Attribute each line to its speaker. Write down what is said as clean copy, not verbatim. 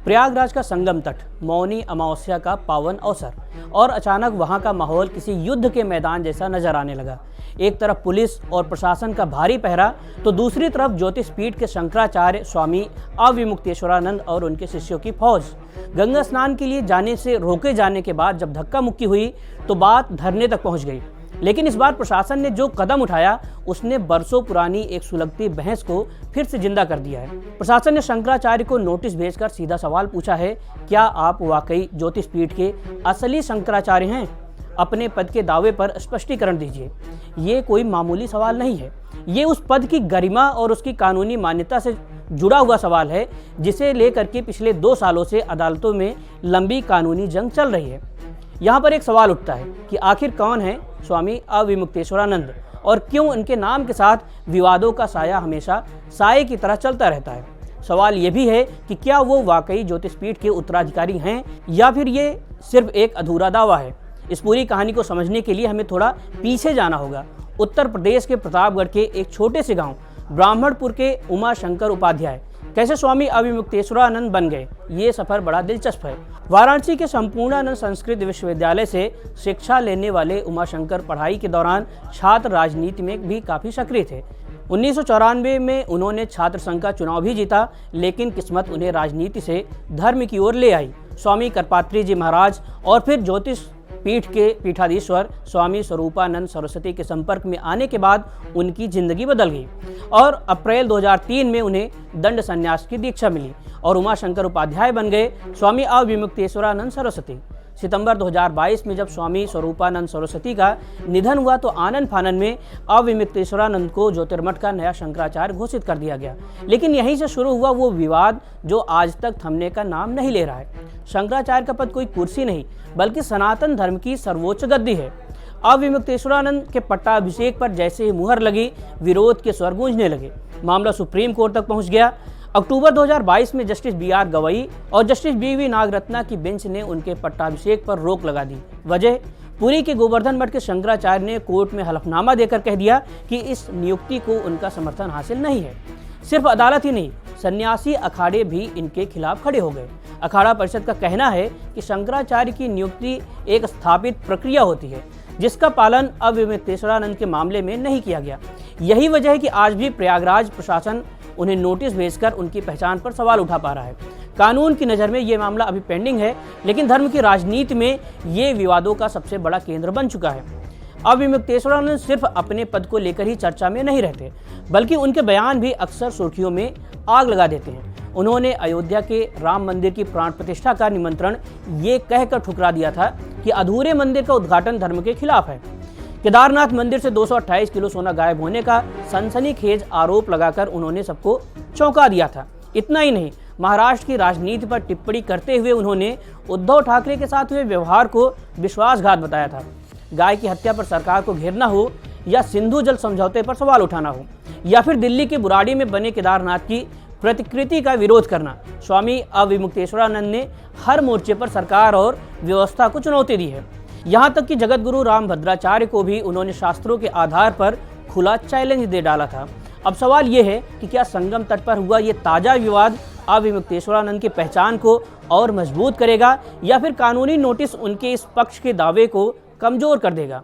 Speaker 1: प्रयागराज का संगम तट, मौनी अमावस्या का पावन अवसर, और अचानक वहां का माहौल किसी युद्ध के मैदान जैसा नजर आने लगा। एक तरफ पुलिस और प्रशासन का भारी पहरा, तो दूसरी तरफ ज्योतिष पीठ के शंकराचार्य स्वामी अविमुक्तेश्वरानंद और उनके शिष्यों की फौज। गंगा स्नान के लिए जाने से रोके जाने के बाद जब धक्का मुक्की हुई तो बात धरने तक पहुंच गई। लेकिन इस बार प्रशासन ने जो कदम उठाया उसने बरसों पुरानी एक सुलगती बहस को फिर से जिंदा कर दिया है। प्रशासन ने शंकराचार्य को नोटिस भेजकर सीधा सवाल पूछा है, क्या आप वाकई ज्योतिष पीठ के असली शंकराचार्य हैं? अपने पद के दावे पर स्पष्टीकरण दीजिए। ये कोई मामूली सवाल नहीं है, ये उस पद की गरिमा और उसकी कानूनी मान्यता से जुड़ा हुआ सवाल है, जिसे लेकर के पिछले 2 सालों से अदालतों में लंबी कानूनी जंग चल रही है। यहाँ पर एक सवाल उठता है कि आखिर कौन है स्वामी अविमुक्तेश्वरानंद और क्यों उनके नाम के साथ विवादों का साया हमेशा साये की तरह चलता रहता है। सवाल ये भी है कि क्या वो वाकई ज्योतिष पीठ के उत्तराधिकारी हैं या फिर ये सिर्फ एक अधूरा दावा है। इस पूरी कहानी को समझने के लिए हमें थोड़ा पीछे जाना होगा। उत्तर प्रदेश के प्रतापगढ़ के एक छोटे से गांव ब्राह्मणपुर के उमाशंकर उपाध्याय कैसे स्वामी अविमुक्तेश्वरानंद बन गए, ये सफर बड़ा दिलचस्प है। वाराणसी के संपूर्णानंद संस्कृत विश्वविद्यालय से शिक्षा लेने वाले उमाशंकर पढ़ाई के दौरान छात्र राजनीति में भी काफ़ी सक्रिय थे। 1994 में उन्होंने छात्र संघ का चुनाव भी जीता, लेकिन किस्मत उन्हें राजनीति से धर्म की ओर ले आई। स्वामी करपात्री जी महाराज और फिर ज्योतिष पीठ के पीठाधीश्वर स्वामी स्वरूपानंद सरस्वती के संपर्क में आने के बाद उनकी जिंदगी बदल गई और अप्रैल 2003 में उन्हें दंड संन्यास की दीक्षा मिली और उमाशंकर उपाध्याय बन गए स्वामी अविमुक्तेश्वरानंद सरस्वती। सितंबर 2022 में जब स्वामी स्वरूपानंद सरस्वती का निधन हुआ तो आनंद फानन में अविमुक्तेश्वरानंद को ज्योतिर्मठ का नया शंकराचार्य घोषित कर दिया गया। लेकिन यहीं से शुरू हुआ वो विवाद जो आज तक थमने का नाम नहीं ले रहा है। शंकराचार्य का पद कोई कुर्सी नहीं बल्कि सनातन धर्म की सर्वोच्च गद्दी है। अविमुक्तेश्वरानंद के पट्टाभिषेक पर जैसे ही मुहर लगी, विरोध के स्वर गूंजने लगे। मामला सुप्रीम कोर्ट तक पहुंच गया। अक्टूबर 2022 में जस्टिस BR गवई और जस्टिस BV नागरत्ना की बेंच ने उनके पट्टाभिषेक पर रोक लगा दी। वजह, पुरी के गोवर्धन मठ के शंकराचार्य ने कोर्ट में हलफनामा देकर कह दिया कि इस नियुक्ति को उनका समर्थन हासिल नहीं है। सिर्फ अदालत ही नहीं, सन्यासी अखाड़े भी इनके खिलाफ खड़े हो गए। अखाड़ा परिषद का कहना है कि शंकराचार्य की नियुक्ति एक स्थापित प्रक्रिया होती है जिसका पालन अविमुक्तेश्वरानंद के मामले में नहीं किया गया। यही वजह है कि आज भी प्रयागराज प्रशासन उन्हें नोटिस भेजकर उनकी पहचान पर सवाल उठा पा रहा है। कानून की नज़र में ये मामला अभी पेंडिंग है, लेकिन धर्म की राजनीति में ये विवादों का सबसे बड़ा केंद्र बन चुका है। अविमुक्तेश्वरानंद सिर्फ अपने पद को लेकर ही चर्चा में नहीं रहते, बल्कि उनके बयान भी अक्सर सुर्खियों में आग लगा देते हैं। उन्होंने अयोध्या के राम मंदिर की प्राण प्रतिष्ठा का निमंत्रण ये कहकर ठुकरा दिया था कि अधूरे मंदिर का उद्घाटन धर्म के खिलाफ है। केदारनाथ मंदिर से 228 किलो सोना गायब होने का सनसनीखेज आरोप लगाकर उन्होंने सबको चौंका दिया था। इतना ही नहीं, महाराष्ट्र की राजनीति पर टिप्पणी करते हुए उन्होंने उद्धव ठाकरे के साथ हुए व्यवहार को विश्वासघात बताया था। गाय की हत्या पर सरकार को घेरना हो या सिंधु जल समझौते पर सवाल उठाना हो या फिर दिल्ली के बुराड़ी में बने केदारनाथ की प्रतिकृति का विरोध करना, स्वामी अविमुक्तेश्वरानंद ने हर मोर्चे पर सरकार और व्यवस्था को चुनौती दी है। यहाँ तक कि जगतगुरु रामभद्राचार्य को भी उन्होंने शास्त्रों के आधार पर खुला चैलेंज दे डाला था। अब सवाल ये है कि क्या संगम तट पर हुआ ये ताज़ा विवाद अविमुक्तेश्वरानंद की पहचान को और मजबूत करेगा या फिर कानूनी नोटिस उनके इस पक्ष के दावे को कमजोर कर देगा।